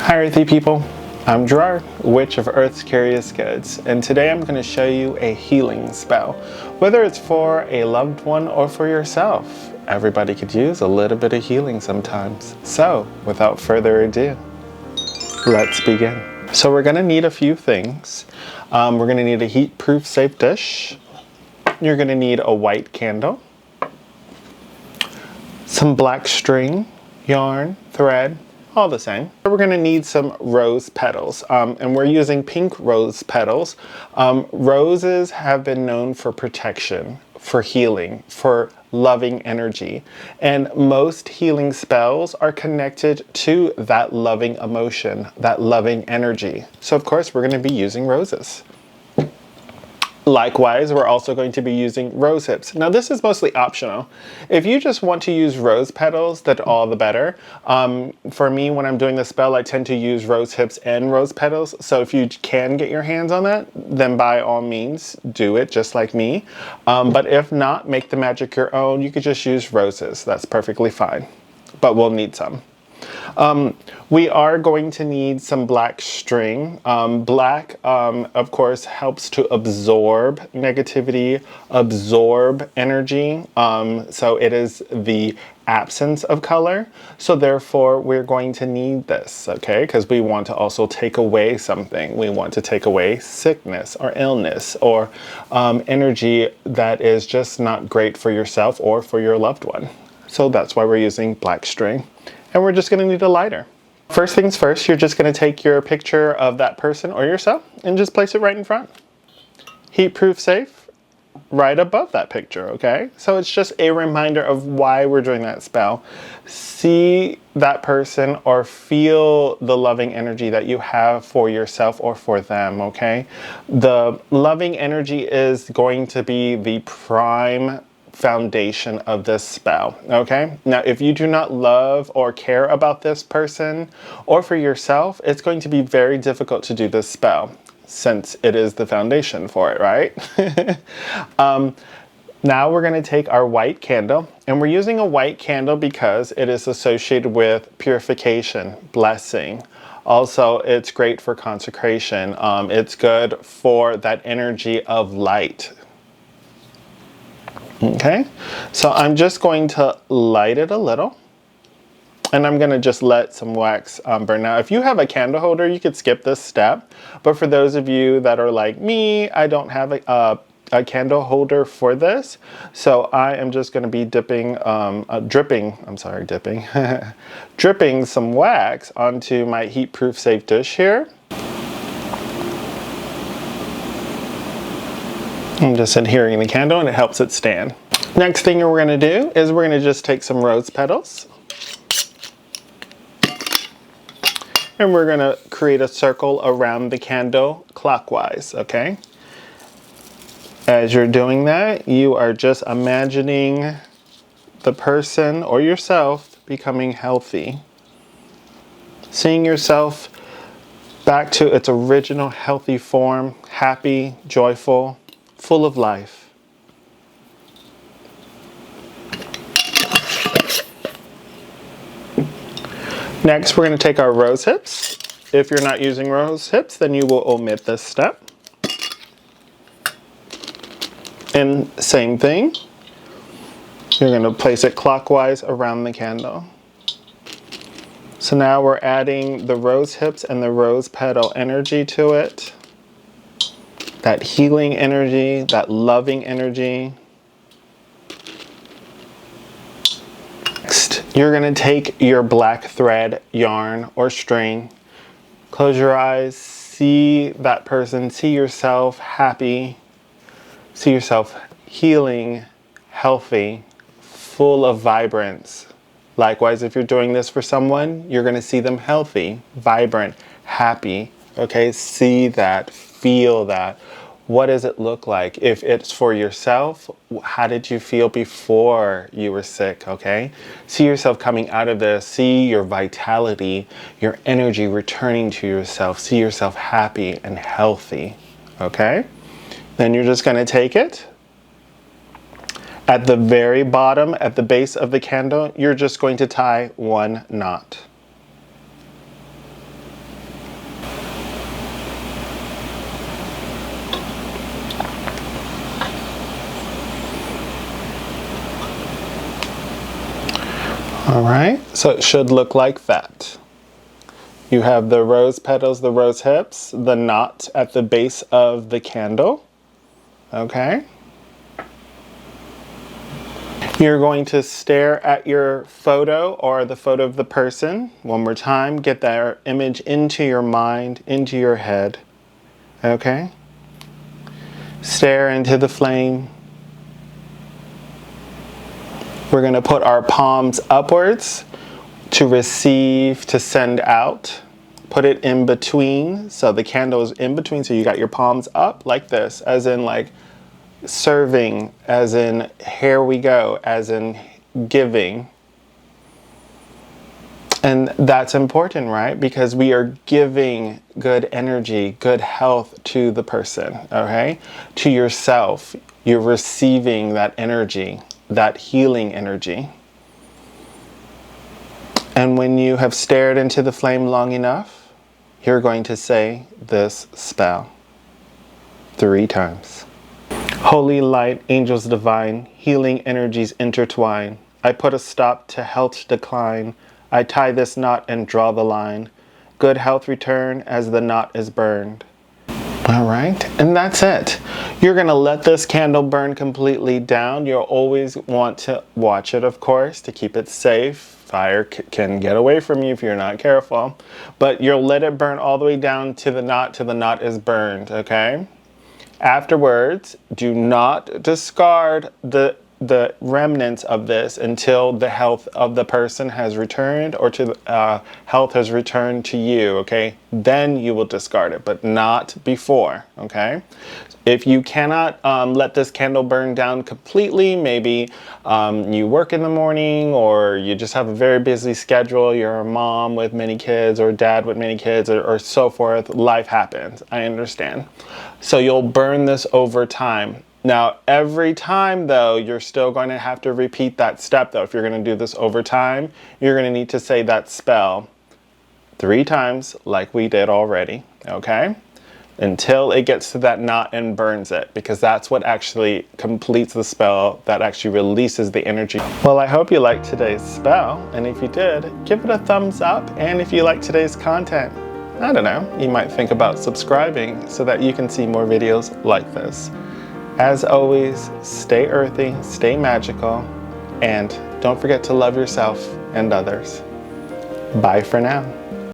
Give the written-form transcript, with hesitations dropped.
Hi Earthy people, I'm Gerard, Witch of Earth's Curious Goods, and today I'm going to show you a healing spell. Whether it's for a loved one or for yourself, everybody could use a little bit of healing sometimes. So, without further ado, let's begin. So we're going to need a few things. We're going to need a heat-proof safe dish. You're going to need a white candle, some black string, yarn, thread, all the same. We're going to need some rose petals, and we're using pink rose petals. Roses have been known for protection, for healing, for loving energy, and most healing spells are connected to that loving emotion, that loving energy. So of course we're going to be using roses. Likewise, we're also going to be using rose hips. Now this is mostly optional. If you just want to use rose petals, then all the better. For me, when I'm doing the spell, I tend to use rose hips and rose petals. So if you can get your hands on that, then by all means, do it just like me. But if not, make the magic your own. You could just use roses. That's perfectly fine. But we'll need some. We are going to need some black string. Black, of course, helps to absorb negativity, absorb energy. So it is the absence of color. So therefore, we're going to need this, okay? Because we want to also take away something. We want to take away sickness or illness or energy that is just not great for yourself or for your loved one. So that's why we're using black string. And we're just going to need a lighter. First things first, you're just going to take your picture of that person or yourself and just place it right in front. Heat-proof safe, right above that picture, okay? So it's just a reminder of why we're doing that spell. See that person or feel the loving energy that you have for yourself or for them, okay? The loving energy is going to be the prime foundation of this spell, okay? Now, if you do not love or care about this person or for yourself, it's going to be very difficult to do this spell since it is the foundation for it, right? Now we're going to take our white candle, and we're using a white candle because it is associated with purification, blessing. Also, it's great for consecration. It's good for that energy of light. Okay, so I'm just going to light it a little, and I'm going to just let some wax burn. Now, if you have a candle holder, you could skip this step, but for those of you that are like me, I don't have a candle holder for this, so I am just going to be dripping some wax onto my heat-proof safe dish here. I'm just adhering the candle and it helps it stand. Next thing we're going to do is we're going to just take some rose petals and we're going to create a circle around the candle clockwise, okay? As you're doing that, you are just imagining the person or yourself becoming healthy. Seeing yourself back to its original healthy form, happy, joyful, full of life. Next, we're going to take our rose hips. If you're not using rose hips, then you will omit this step. And same thing, you're going to place it clockwise around the candle. So now we're adding the rose hips and the rose petal energy to it. That healing energy, that loving energy. Next, you're going to take your black thread, yarn, or string. Close your eyes, see that person, see yourself happy, see yourself healing, healthy, full of vibrance. Likewise, if you're doing this for someone, you're going to see them healthy, vibrant, happy. Okay, see that, feel that. What does it look like? If it's for yourself, how did you feel before you were sick, okay? See yourself coming out of this, see your vitality, your energy returning to yourself, see yourself happy and healthy, okay? Then you're just gonna take it. At the very bottom, at the base of the candle, you're just going to tie one knot. All right, so it should look like that. You have the rose petals, the rose hips, the knot at the base of the candle, okay? You're going to stare at your photo or the photo of the person one more time. Get that image into your mind, into your head, okay? Stare into the flame. We're going to put our palms upwards to receive, to send out. Put it in between, so the candle is in between, so you got your palms up like this, as in like serving, as in here we go, as in giving. And that's important, right? Because we are giving good energy, good health to the person, okay? To yourself. You're receiving that energy, that healing energy. And when you have stared into the flame long enough, you're going to say this spell 3 times. Holy light, angels divine, healing energies intertwine. I put a stop to health's decline. I tie this knot and draw the line. Good health return as the knot is burned. All right, and that's it. You're gonna let this candle burn completely down. You'll always want to watch it, of course, to keep it safe. Fire can get away from you if you're not careful. But you'll let it burn all the way down to the knot till the knot is burned, okay? Afterwards, do not discard the remnants of this until the health of the person has returned or to health has returned to you, okay? Then you will discard it, but not before, okay? If you cannot let this candle burn down completely, maybe you work in the morning or you just have a very busy schedule, you're a mom with many kids or dad with many kids or so forth, life happens, I understand. So you'll burn this over time. Now, every time, though, you're still going to have to repeat that step, though. If you're going to do this over time, you're going to need to say that spell 3 times like we did already, okay? Until it gets to that knot and burns it, because that's what actually completes the spell, that actually releases the energy. Well, I hope you liked today's spell, and if you did, give it a thumbs up, and if you like today's content, I don't know, you might think about subscribing so that you can see more videos like this. As always, stay earthy, stay magical, and don't forget to love yourself and others. Bye for now.